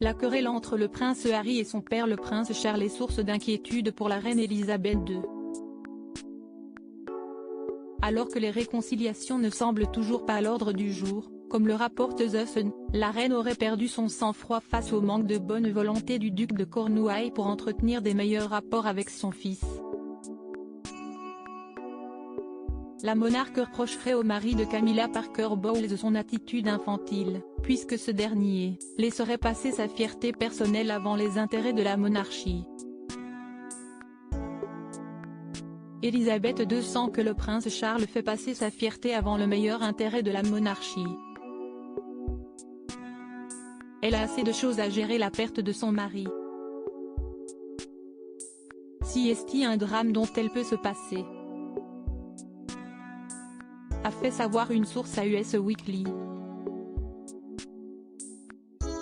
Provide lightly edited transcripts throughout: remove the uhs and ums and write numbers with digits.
La querelle entre le prince Harry et son père le prince Charles est source d'inquiétude pour la reine Elisabeth II. Alors que les réconciliations ne semblent toujours pas à l'ordre du jour, comme le rapporte The Sun, la reine aurait perdu son sang-froid face au manque de bonne volonté du duc de Cornouailles pour entretenir des meilleurs rapports avec son fils. La monarque reprocherait au mari de Camilla Parker Bowles son attitude infantile, puisque ce dernier laisserait passer sa fierté personnelle avant les intérêts de la monarchie. Elisabeth II sent que le prince Charles fait passer sa fierté avant le meilleur intérêt de la monarchie. Elle a assez de choses à gérer la perte de son mari. Si est-il un drame dont elle peut se passer, a fait savoir une source à US Weekly.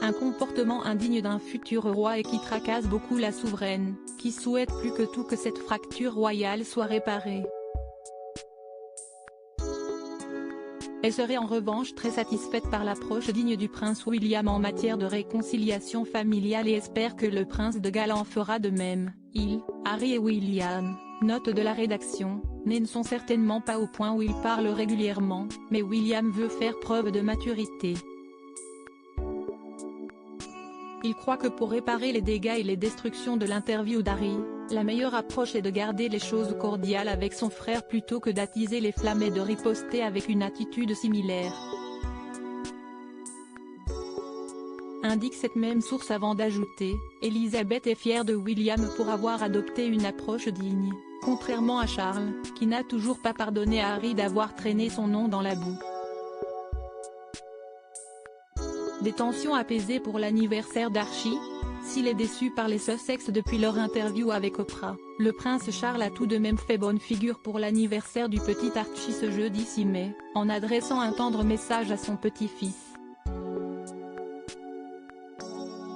Un comportement indigne d'un futur roi et qui tracasse beaucoup la souveraine, qui souhaite plus que tout que cette fracture royale soit réparée. Elle serait en revanche très satisfaite par l'approche digne du prince William en matière de réconciliation familiale et espère que le prince de Galles en fera de même. Harry et William, note de la rédaction, ne sont certainement pas au point où ils parlent régulièrement, mais William veut faire preuve de maturité. Il croit que pour réparer les dégâts et les destructions de l'interview d'Harry, la meilleure approche est de garder les choses cordiales avec son frère plutôt que d'attiser les flammes et de riposter avec une attitude similaire. Indique cette même source avant d'ajouter, Elisabeth est fière de William pour avoir adopté une approche digne, contrairement à Charles, qui n'a toujours pas pardonné à Harry d'avoir traîné son nom dans la boue. Des tensions apaisées pour l'anniversaire d'Archie. S'il est déçu par les Sussex depuis leur interview avec Oprah, le prince Charles a tout de même fait bonne figure pour l'anniversaire du petit Archie ce jeudi 6 mai, en adressant un tendre message à son petit-fils.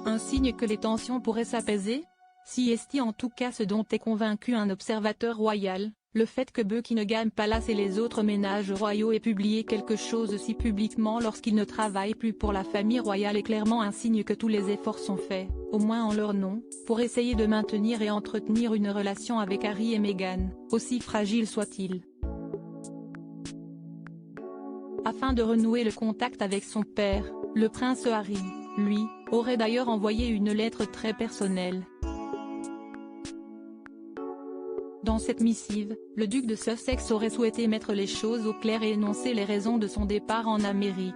Un signe que les tensions pourraient s'apaiser? Si est-il en tout cas ce dont est convaincu un observateur royal, le fait que Buckingham Palace et les autres ménages royaux aient publié quelque chose si publiquement lorsqu'ils ne travaillent plus pour la famille royale est clairement un signe que tous les efforts sont faits, au moins en leur nom, pour essayer de maintenir et entretenir une relation avec Harry et Meghan, aussi fragile soit-il. Afin de renouer le contact avec son père, le prince Harry, lui, aurait d'ailleurs envoyé une lettre très personnelle. Dans cette missive, le duc de Sussex aurait souhaité mettre les choses au clair et énoncer les raisons de son départ en Amérique.